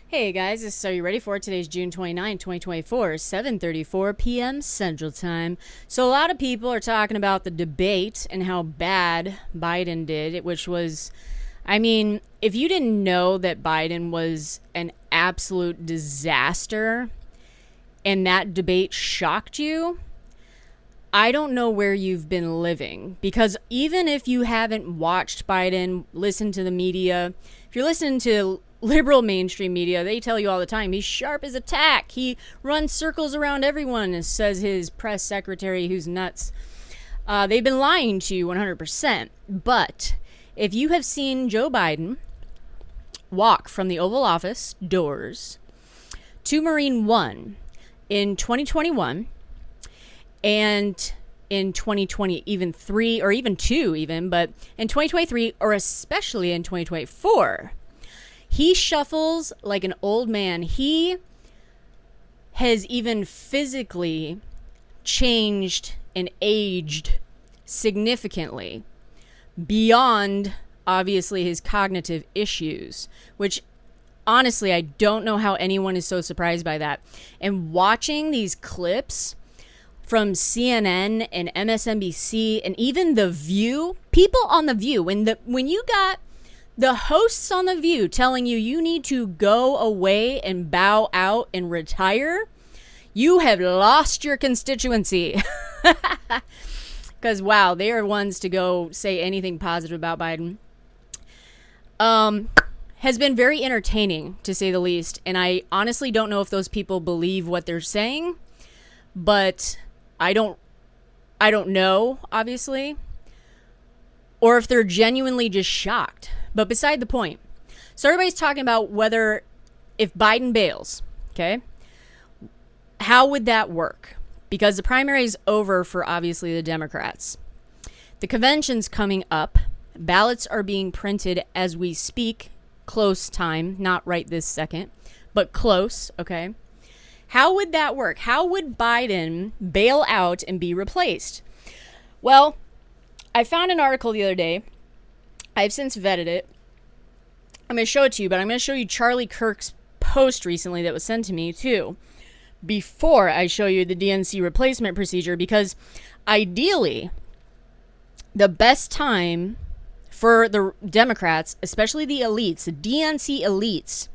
Hey guys, so you ready for it? Today's June 29, 2024, 7:34 p.m. Central Time. So a lot of people are talking about the debate and how bad Biden did, which was, if you didn't know that Biden was an absolute disaster and that debate shocked you, I don't know where you've been living, because even if you haven't watched Biden, listened to the media, if you're listening to liberal mainstream media, they tell you all the time he's sharp as a tack. He runs circles around everyone, says his press secretary, who's nuts. They've been lying to you 100%. But if you have seen Joe Biden walk from the Oval Office doors to Marine One in 2021, and in 2020, even 3 or even 2 even, but in 2023, or especially in 2024, he shuffles like an old man. He has even physically changed and aged significantly beyond, obviously, his cognitive issues, which honestly, I don't know how anyone is so surprised by that. And watching these clips from CNN and MSNBC and even The View, people on The View, when you got the hosts on The View telling you need to go away and bow out and retire, you have lost your constituency. Because, wow, they are ones to go say anything positive about Biden. Has been very entertaining, to say the least. And I honestly don't know if those people believe what they're saying. But I don't know, obviously. Or if they're genuinely just shocked. But beside the point. So everybody's talking about if Biden bails, okay, how would that work? Because the primary is over for, obviously, the Democrats. The convention's coming up. Ballots are being printed as we speak. Close time, not right this second, but close, okay? How would that work? How would Biden bail out and be replaced? Well, I found an article the other day. I've since vetted it. I'm going to show it to you, but I'm going to show you Charlie Kirk's post recently that was sent to me too, before I show you the DNC replacement procedure, because ideally, the best time for the Democrats, especially the elites, the DNC elites,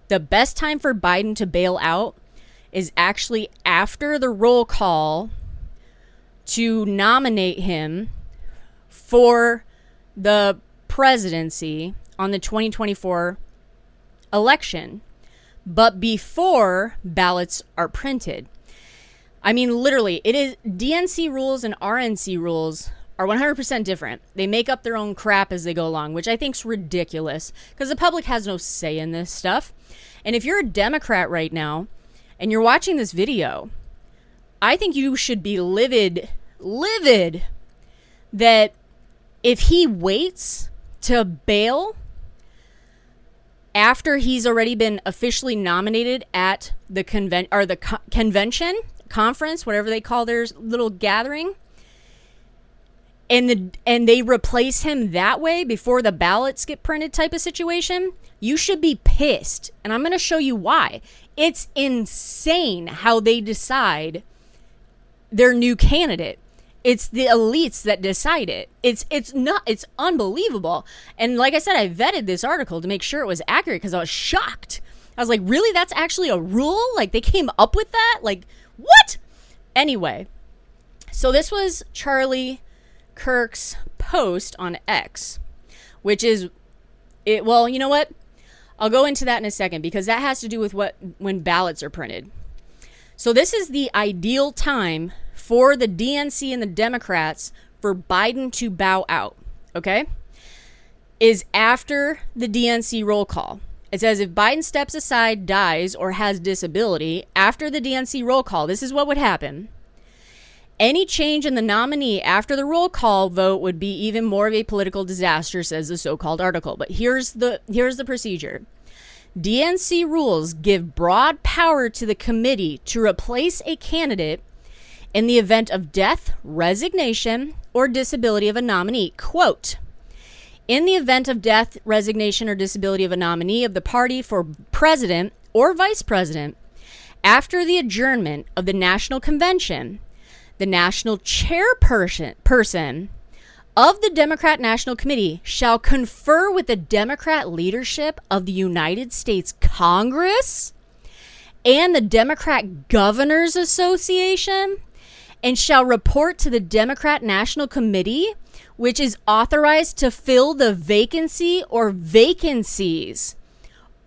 the best time for Biden to bail out is actually after the roll call to nominate him for the presidency on the 2024 election, but before ballots are printed. I mean, literally, it is DNC rules and RNC rules are 100% different. They make up their own crap as they go along, which I think is ridiculous because the public has no say in this stuff. And if you're a Democrat right now and you're watching this video, I think you should be livid that if he waits to bail after he's already been officially nominated at the convention, conference, whatever they call their little gathering, and they replace him that way before the ballots get printed type of situation, you should be pissed. And I'm going to show you why. It's insane how they decide their new candidate. It's the elites that decide it. It's unbelievable. And like I said, I vetted this article to make sure it was accurate because I was shocked. I was like, really? That's actually a rule? Like, they came up with that? Like, what? Anyway, so this was Charlie Kirk's post on X, which is it. Well, you know what? I'll go into that in a second because that has to do with when ballots are printed. So this is the ideal time for the DNC and the Democrats for Biden to bow out, okay, is after the DNC roll call. It says if Biden steps aside, dies, or has disability after the DNC roll call, this is what would happen. Any change in the nominee after the roll call vote would be even more of a political disaster, says the so-called article. But here's the procedure. DNC rules give broad power to the committee to replace a candidate in the event of death, resignation, or disability of a nominee. Quote, In the event of death, resignation, or disability of a nominee of the party for president or vice president, after the adjournment of the National Convention, the national chairperson of the Democrat National Committee shall confer with the Democrat leadership of the United States Congress and the Democrat Governors Association, and shall report to the Democrat National Committee, which is authorized to fill the vacancy or vacancies.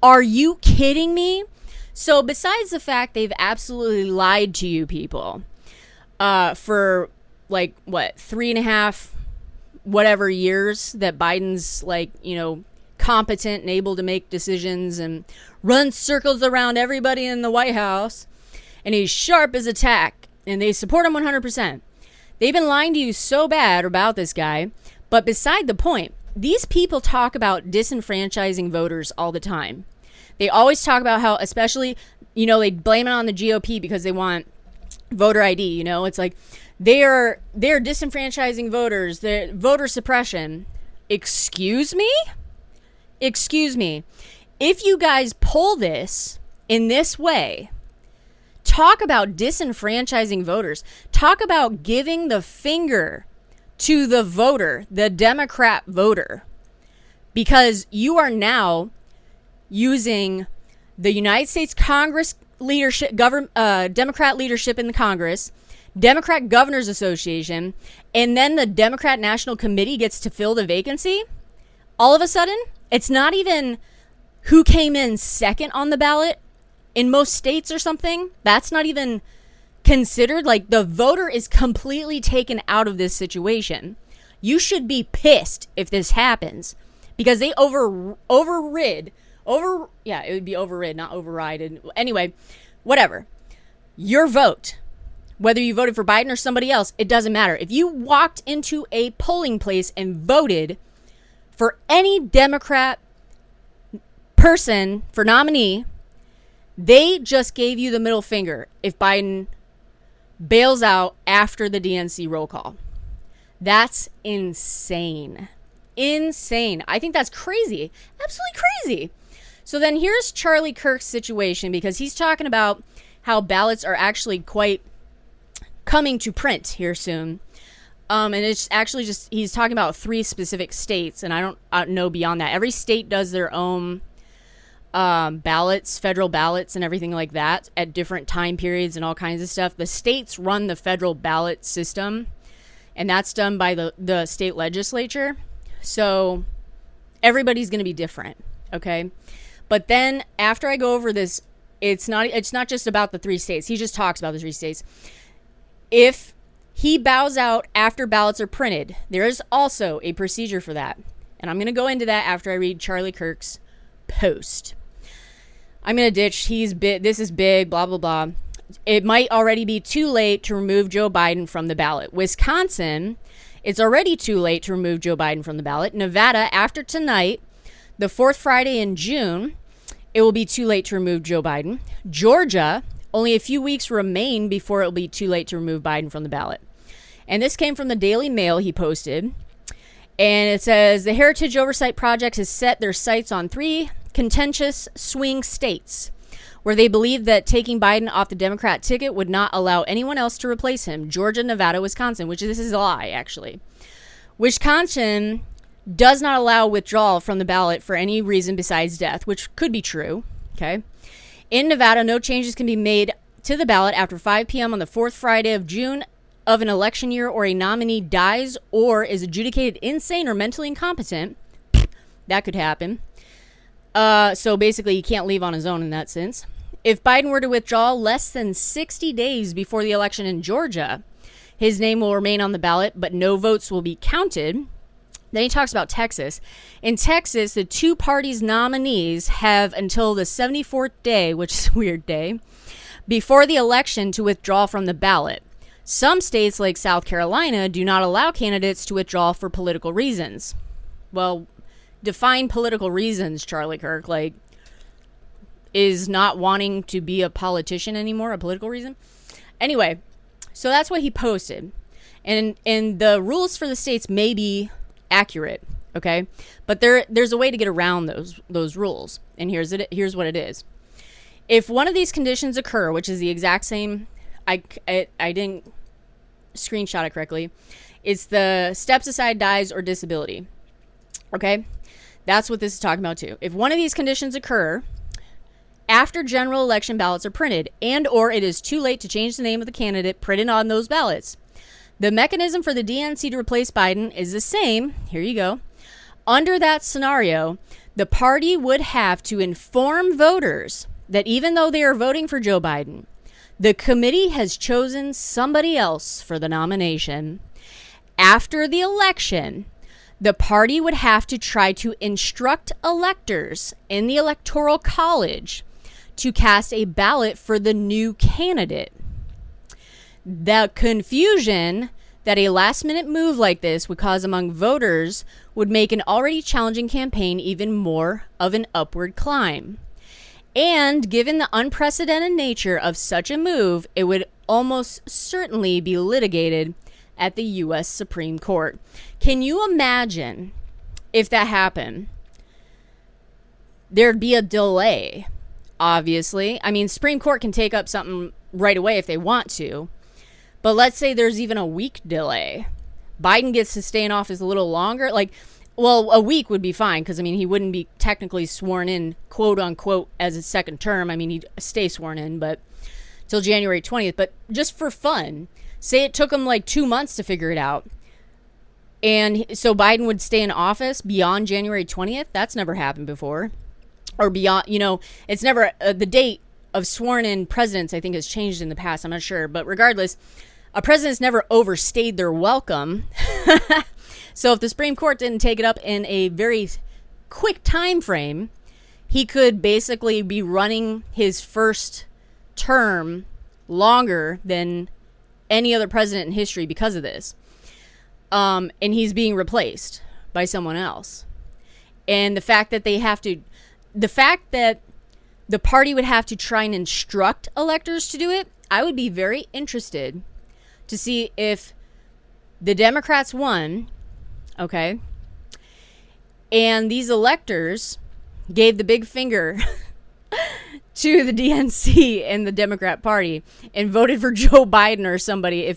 Are you kidding me? So besides the fact they've absolutely lied to you people for 3.5 whatever years that Biden's competent and able to make decisions and run circles around everybody in the White House, and he's sharp as a tack, and they support him 100%. They've been lying to you so bad about this guy. But beside the point, these people talk about disenfranchising voters all the time. They always talk about how, especially, they blame it on the GOP because they want voter ID. It's like they're disenfranchising voters. They're voter suppression. Excuse me? If you guys pull this in this way, talk about disenfranchising voters. Talk about giving the finger to the voter, the Democrat voter, because you are now using the United States Congress leadership, Democrat leadership in the Congress, Democrat Governors Association, and then the Democrat National Committee gets to fill the vacancy. All of a sudden, it's not even who came in second on the ballot in most states or something. That's not even considered. Like, the voter is completely taken out of this situation. You should be pissed if this happens, because they overrid, it would be overrid, not override. Anyway, whatever. Your vote, whether you voted for Biden or somebody else, it doesn't matter. If you walked into a polling place and voted for any Democrat person for nominee, they just gave you the middle finger if Biden bails out after the DNC roll call. That's insane. I think that's crazy. Absolutely crazy. So then here's Charlie Kirk's situation, because he's talking about how ballots are actually quite coming to print here soon. And it's actually just, he's talking about 3 specific states, and I don't know beyond that. Every state does their own ballots, federal ballots and everything like that at different time periods and all kinds of stuff. The states run the federal ballot system, and that's done by the state legislature. So everybody's going to be different, okay? But then after I go over this, it's not just about the 3 states. He just talks about the 3 states. If he bows out after ballots are printed, there is also a procedure for that. And I'm going to go into that after I read Charlie Kirk's post. I'm going to ditch, this is big, blah, blah, blah. It might already be too late to remove Joe Biden from the ballot. Wisconsin, it's already too late to remove Joe Biden from the ballot. Nevada, after tonight, the 4th Friday in June, it will be too late to remove Joe Biden. Georgia, only a few weeks remain before it will be too late to remove Biden from the ballot. And this came from the Daily Mail he posted. And it says, the Heritage Oversight Project has set their sights on 3 contentious swing states where they believe that taking Biden off the Democrat ticket would not allow anyone else to replace him. Georgia, Nevada, Wisconsin, which this is a lie, actually. Wisconsin does not allow withdrawal from the ballot for any reason besides death, which could be true, okay? In Nevada, no changes can be made to the ballot after 5 p.m. on the 4th Friday of June of an election year, or a nominee dies or is adjudicated insane or mentally incompetent. That could happen. So basically, he can't leave on his own in that sense. If Biden were to withdraw less than 60 days before the election in Georgia, his name will remain on the ballot, but no votes will be counted. Then he talks about Texas. In Texas, the 2 parties' nominees have until the 74th day, which is a weird day, before the election to withdraw from the ballot. Some states, like South Carolina, do not allow candidates to withdraw for political reasons. Well, define political reasons, Charlie Kirk. Like, is not wanting to be a politician anymore a political reason? Anyway, so that's what he posted. And the rules for the states may be accurate. Okay, but there's a way to get around those rules, and here's what it is. If one of these conditions occur, which is the exact same, I didn't screenshot it correctly. It's the steps aside, dies, or disability. Okay, that's what this is talking about too. If one of these conditions occur after general election ballots are printed, and or it is too late to change the name of the candidate printed on those ballots, the mechanism for the DNC to replace Biden is the same. Here you go. Under that scenario, the party would have to inform voters that even though they are voting for Joe Biden, the committee has chosen somebody else for the nomination. After the election, the party would have to try to instruct electors in the Electoral College to cast a ballot for the new candidate. The confusion that a last-minute move like this would cause among voters would make an already challenging campaign even more of an upward climb. And given the unprecedented nature of such a move, it would almost certainly be litigated at the U.S. Supreme Court. Can you imagine if that happened? There'd be a delay, obviously. I mean, Supreme Court can take up something right away if they want to. But let's say there's even a week delay. Biden gets to stay in office a little longer. Well, a week would be fine because, I mean, he wouldn't be technically sworn in, quote unquote, as a second term. I mean, he'd stay sworn in, but till January 20th. But just for fun, say it took him 2 months to figure it out. And so Biden would stay in office beyond January 20th. That's never happened before. Or beyond, it's never, the date of sworn in presidents, I think, has changed in the past. I'm not sure. But regardless, a president's never overstayed their welcome. So if the Supreme Court didn't take it up in a very quick time frame, he could basically be running his first term longer than any other president in history because of this. And he's being replaced by someone else. And the fact that the party would have to try and instruct electors to do it, I would be very interested to see if the Democrats won, okay, and these electors gave the big finger to the DNC and the Democrat Party and voted for Joe Biden or somebody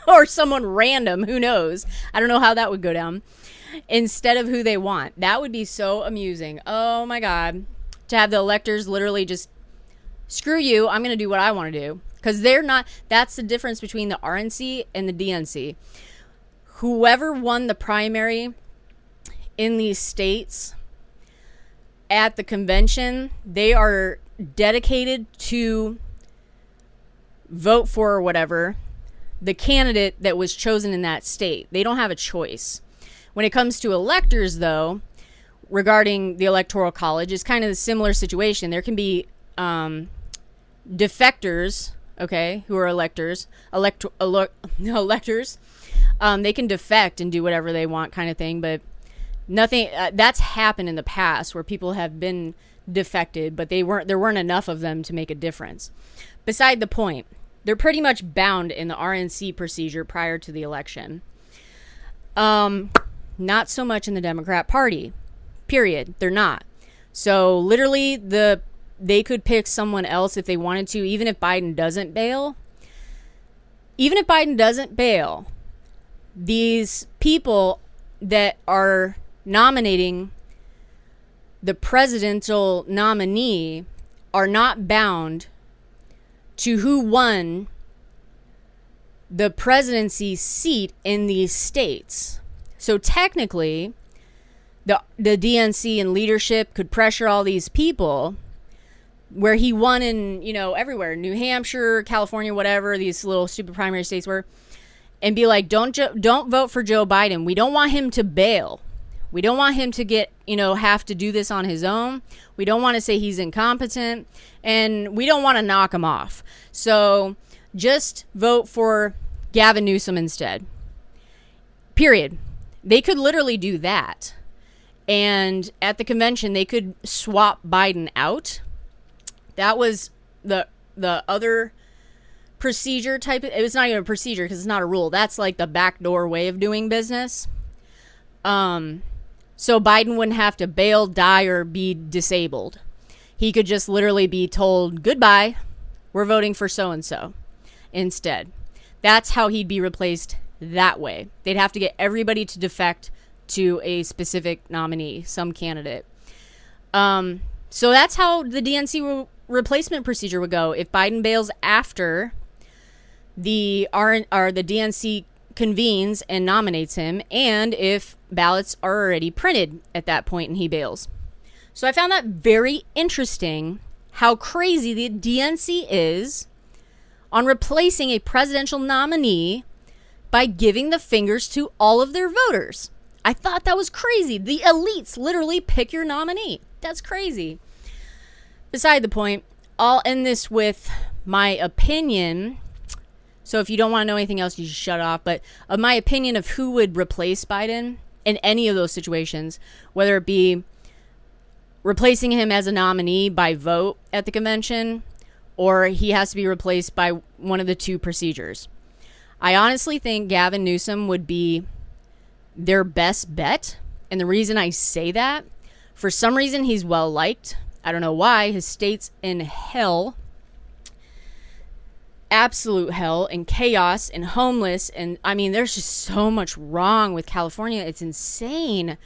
or someone random, who knows? I don't know how that would go down, instead of who they want. That would be so amusing. Oh my God. To have the electors literally just, screw you, I'm going to do what I want to do. Because that's the difference between the RNC and the DNC. Whoever won the primary in these states at the convention, they are dedicated to vote for or whatever the candidate that was chosen in that state. They don't have a choice. When it comes to electors, though, regarding the Electoral College, is kind of a similar situation. There can be defectors, okay, who are electors. They can defect and do whatever they want, kind of thing. But nothing that's happened in the past where people have been defected, but there weren't enough of them to make a difference. Beside the point, they're pretty much bound in the RNC procedure prior to the election. Not so much in the Democrat Party. Period. They're not. So literally they could pick someone else if they wanted to, even if Biden doesn't bail. Even if Biden doesn't bail, these people that are nominating the presidential nominee are not bound to who won the presidency seat in these states. So technically, the DNC and leadership could pressure all these people where he won in, everywhere, New Hampshire, California, whatever these little stupid primary states were, and be like, don't vote for Joe Biden. We don't want him to bail. We don't want him to get, have to do this on his own. We don't want to say he's incompetent, and we don't want to knock him off. So just vote for Gavin Newsom instead. Period. They could literally do that. And at the convention, they could swap Biden out. That was the other procedure type. It was not even a procedure because it's not a rule. That's like the backdoor way of doing business. So Biden wouldn't have to bail, die, or be disabled. He could just literally be told, goodbye, we're voting for so-and-so instead. That's how he'd be replaced that way. They'd have to get everybody to defect to a specific nominee, some candidate. So that's how the DNC replacement procedure would go. If Biden bails after the DNC convenes and nominates him, and if ballots are already printed at that point and he bails. So I found that very interesting, how crazy the DNC is on replacing a presidential nominee by giving the fingers to all of their voters. I thought that was crazy. The elites literally pick your nominee. That's crazy. Beside the point, I'll end this with my opinion. So if you don't want to know anything else, you should shut off. But of my opinion of who would replace Biden in any of those situations, whether it be replacing him as a nominee by vote at the convention, or he has to be replaced by one of the two procedures. I honestly think Gavin Newsom would be their best bet. And the reason I say that, for some reason, he's well liked. I don't know why. His state's in hell. Absolute hell and chaos and homeless. And I mean, there's just so much wrong with California. It's insane.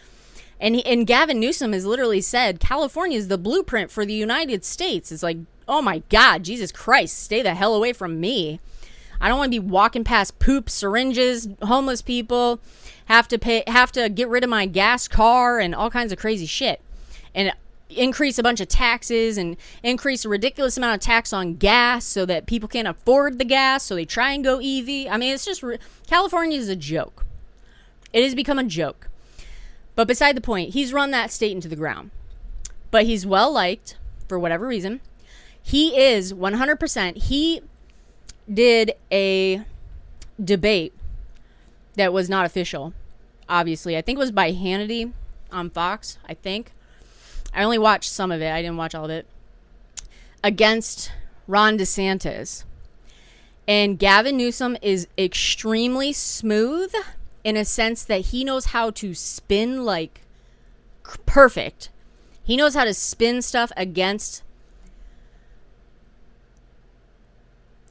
And Gavin Newsom has literally said, California is the blueprint for the United States. It's like, oh my God, Jesus Christ, stay the hell away from me. I don't want to be walking past poop, syringes, homeless people, have to get rid of my gas car and all kinds of crazy shit. And increase a bunch of taxes and increase a ridiculous amount of tax on gas so that people can't afford the gas, so they try and go EV. I mean, it's just, California is a joke. It has become a joke. But beside the point, he's run that state into the ground. But he's well liked for whatever reason. He is 100%. He did a debate that was not official, obviously. I think it was by Hannity on Fox, I think. I only watched some of it. I didn't watch all of it. Against Ron DeSantis. And Gavin Newsom is extremely smooth in a sense that he knows how to spin like perfect. He knows how to spin stuff against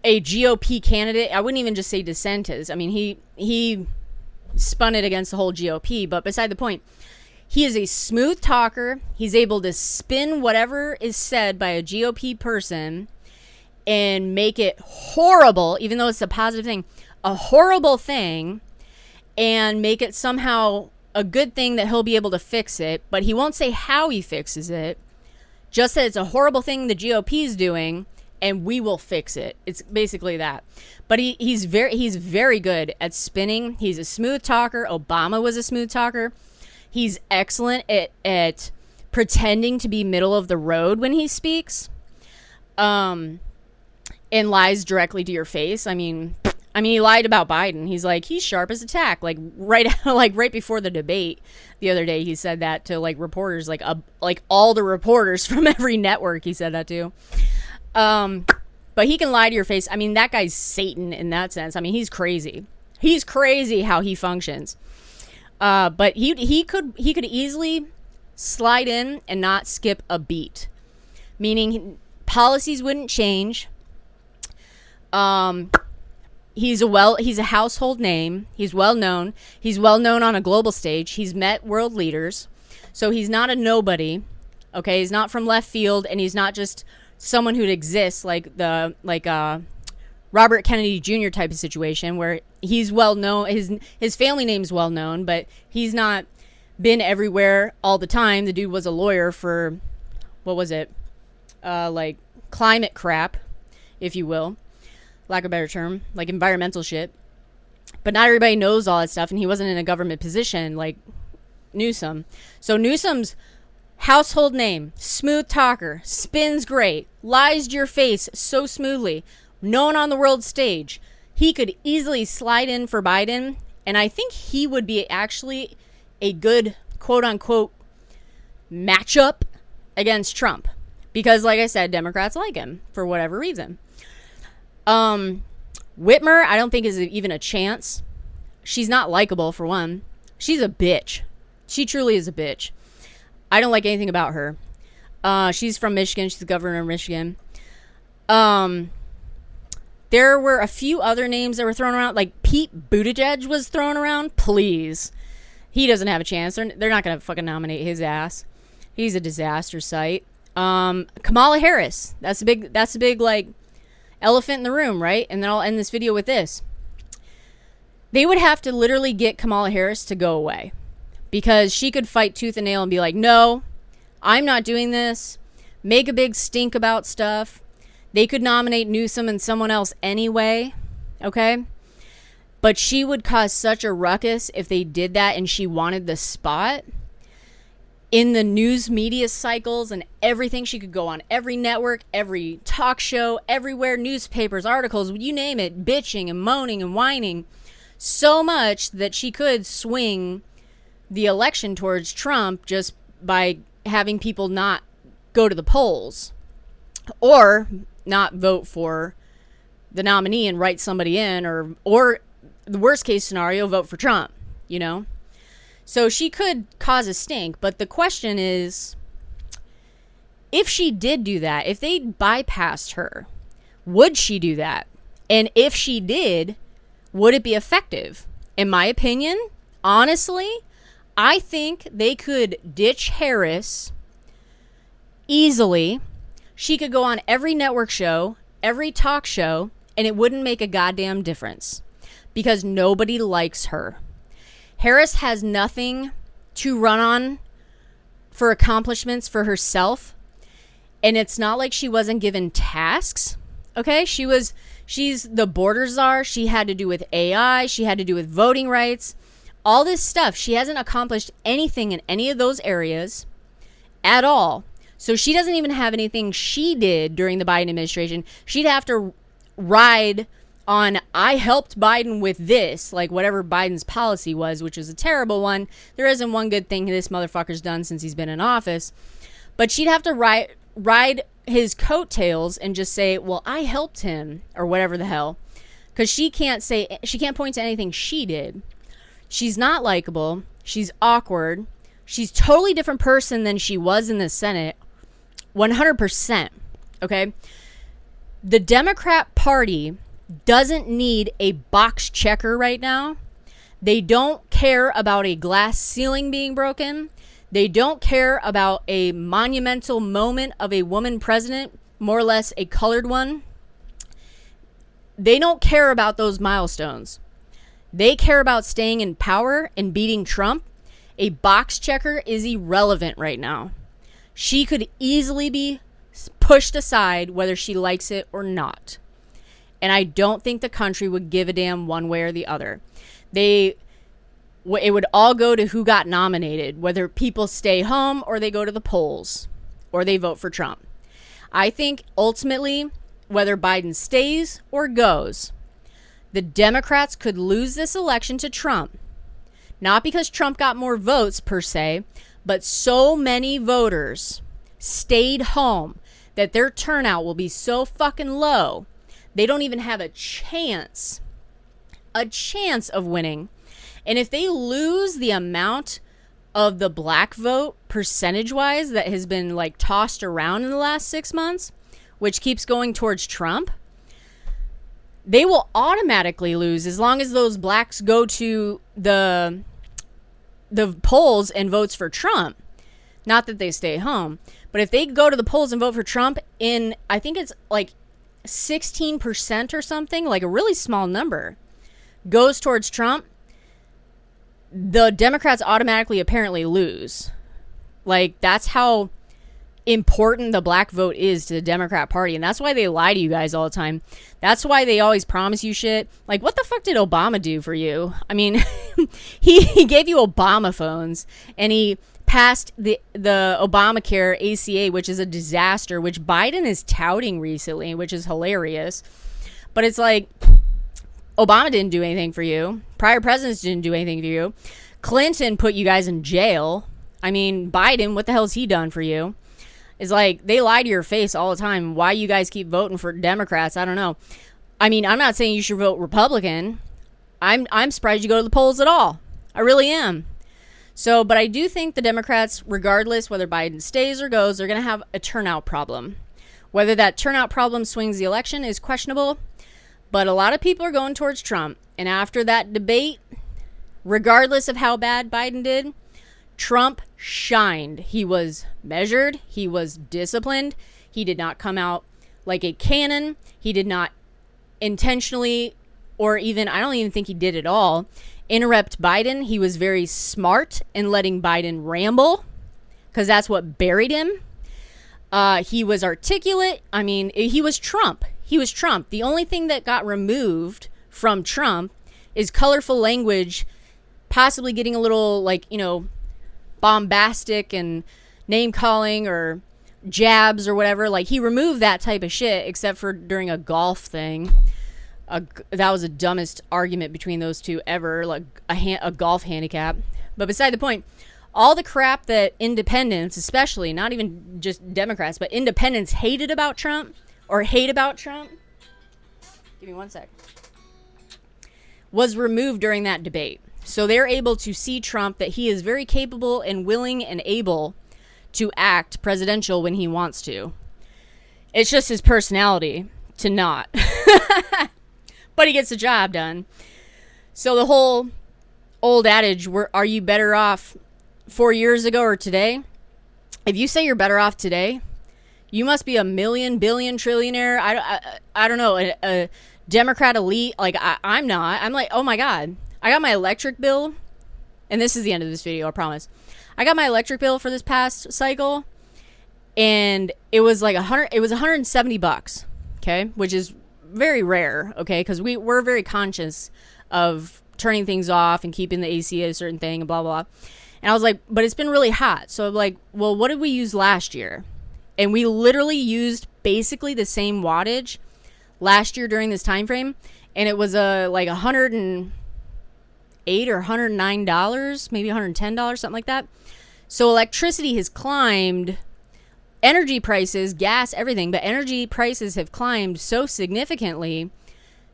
a GOP candidate. I wouldn't even just say DeSantis. I mean, he spun it against the whole GOP, but beside the point, he is a smooth talker. He's able to spin whatever is said by a GOP person and make it horrible, even though it's a positive thing, a horrible thing, and make it somehow a good thing that he'll be able to fix it, but he won't say how he fixes it, just that it's a horrible thing the GOP is doing, and we will fix it. It's basically that. But he's very good at spinning. He's a smooth talker. Obama was a smooth talker. He's excellent at pretending to be middle of the road when he speaks, and lies directly to your face. I mean, he lied about Biden. He's like, he's sharp as a tack. Like right before the debate the other day, he said that to like reporters, like all the reporters from every network. He said that to. But he can lie to your face. I mean, that guy's Satan in that sense. I mean, he's crazy. He's crazy how he functions. But he could easily slide in and not skip a beat, meaning policies wouldn't change. He's a household name. He's well known. He's well known on a global stage. He's met world leaders, so he's not a nobody. Okay, he's not from left field, and he's not just someone who'd exist like Robert Kennedy Jr. type of situation where he's well known, his family name's well known, but he's not been everywhere all the time. The dude was a lawyer for, what was it? Like climate crap, if you will, lack of a better term, like environmental shit. But not everybody knows all that stuff, and he wasn't in a government position like Newsom. So Newsom's household name, smooth talker, spins great, lies to your face so smoothly, known on the world stage. He could easily slide in for Biden, and I think he would be actually a good quote-unquote matchup against Trump, because like I said, Democrats like him for whatever reason. Whitmer, I don't think is even a chance. She's not likable, for one. She's a bitch. She truly is a bitch. I don't like anything about her. She's from Michigan. She's the governor of Michigan. There were a few other names that were thrown around. Like Pete Buttigieg was thrown around. Please. He doesn't have a chance. They're not going to fucking nominate his ass. He's a disaster site. Kamala Harris. That's a big like elephant in the room, right? And then I'll end this video with this. They would have to literally get Kamala Harris to go away, because she could fight tooth and nail and be like, no, I'm not doing this. Make a big stink about stuff. They could nominate Newsom and someone else anyway, okay? But she would cause such a ruckus if they did that and she wanted the spot. In the news media cycles and everything, she could go on every network, every talk show, everywhere, newspapers, articles, you name it, bitching and moaning and whining so much that she could swing the election towards Trump just by having people not go to the polls or not vote for the nominee and write somebody in, or the worst case scenario, vote for Trump, you know? So she could cause a stink, but the question is, if she did do that, if they bypassed her, would she do that? And if she did, would it be effective? In my opinion, honestly, I think they could ditch Harris easily. She could go on every network show, every talk show, and it wouldn't make a goddamn difference because nobody likes her. Harris has nothing to run on for accomplishments for herself, and it's not like she wasn't given tasks. Okay, she's the border czar. She had to do with AI. She had to do with voting rights. All this stuff. She hasn't accomplished anything in any of those areas at all. So she doesn't even have anything she did during the Biden administration. She'd have to ride on, I helped Biden with this, like whatever Biden's policy was, which is a terrible one. There isn't one good thing this motherfucker's done since he's been in office. But she'd have to ride his coattails and just say, well, I helped him, or whatever the hell. Because she can't point to anything she did. She's not likable. She's awkward. She's a totally different person than she was in the Senate. 100%. Okay? The Democrat Party doesn't need a box checker right now. They don't care about a glass ceiling being broken. They don't care about a monumental moment of a woman president, more or less a colored one. They don't care about those milestones. They care about staying in power and beating Trump. A box checker is irrelevant right now. She could easily be pushed aside whether she likes it or not. And I don't think the country would give a damn one way or the other. It would all go to who got nominated, whether people stay home or they go to the polls or they vote for Trump. I think ultimately, whether Biden stays or goes, the Democrats could lose this election to Trump. Not because Trump got more votes per se, but so many voters stayed home that their turnout will be so fucking low, they don't even have a chance of winning. And if they lose the amount of the black vote percentage-wise that has been like tossed around in the last 6 months, which keeps going towards Trump, they will automatically lose as long as those blacks go to the polls and votes for Trump. Not that they stay home. But if they go to the polls and vote for Trump in, I think it's like 16% or something, like a really small number, goes towards Trump, the Democrats automatically apparently lose. Like, that's how important the black vote is to the Democrat Party. And that's why they lie to you guys all the time. That's why they always promise you shit. Like, what the fuck did Obama do for you? I mean, he gave you Obama phones, and he passed the Obamacare ACA, which is a disaster, which Biden is touting recently, which is hilarious. But it's like, Obama didn't do anything for you. Prior presidents didn't do anything for you. Clinton put you guys in jail. I mean, Biden, what the hell's he done for you? It's like, they lie to your face all the time. Why you guys keep voting for Democrats, I don't know. I mean, I'm not saying you should vote Republican. I'm surprised you go to the polls at all. I really am. So, but I do think the Democrats, regardless whether Biden stays or goes, they're going to have a turnout problem. Whether that turnout problem swings the election is questionable, but a lot of people are going towards Trump. And after that debate, regardless of how bad Biden did, Trump shined. He was measured. He was disciplined. He did not come out like a cannon. He did not intentionally, or even, I don't even think he did at all, interrupt Biden. He was very smart in letting Biden ramble, because that's what buried him. He was articulate. I mean, he was Trump. He was Trump. The only thing that got removed from Trump is colorful language, possibly getting a little, like, you know, bombastic and name calling or jabs or whatever. Like, he removed that type of shit, except for during a golf thing. That was the dumbest argument between those two ever, like a golf handicap. But beside the point, all the crap that independents, especially, not even just Democrats, but independents hated about Trump, or hate about Trump, give me one sec, was removed during that debate. So they're able to see Trump, that he is very capable and willing and able to act presidential when he wants to. It's just his personality to not. But he gets the job done. So the whole old adage, are you better off 4 years ago or today? If you say you're better off today, you must be a million, billion, trillionaire. I don't know, a Democrat elite. Like, I'm not. I'm like, oh my God. I got my electric bill, and this is the end of this video, I promise. I got my electric bill for this past cycle, and it was like $170, okay, which is very rare, okay, because we're very conscious of turning things off and keeping the AC at a certain thing and blah blah. And I was like, but it's been really hot, so I'm like, well, what did we use last year? And we literally used basically the same wattage last year during this time frame, and it was like $108 or $109, maybe $110, something like that. So electricity has climbed, energy prices, gas, everything, but energy prices have climbed so significantly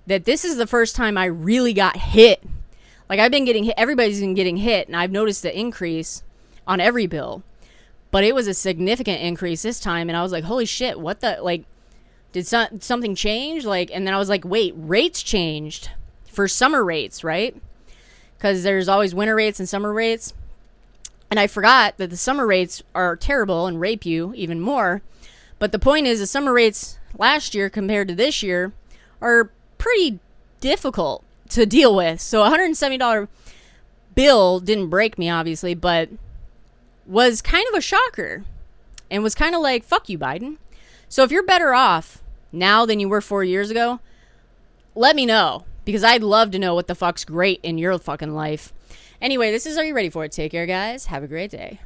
that this is the first time I really got hit. Like, I've been getting hit, everybody's been getting hit, and I've noticed the increase on every bill. But it was a significant increase this time, and I was like, holy shit, what the, like, did something change? Like, and then I was like, wait, rates changed for summer rates, right? Because there's always winter rates and summer rates. And I forgot that the summer rates are terrible and rape you even more. But the point is, the summer rates last year compared to this year are pretty difficult to deal with. So a $170 bill didn't break me, obviously, but was kind of a shocker. And was kind of like, fuck you, Biden. So if you're better off now than you were 4 years ago, let me know. Because I'd love to know what the fuck's great in your fucking life. Anyway, this is Are You Ready For It? Take care, guys. Have a great day.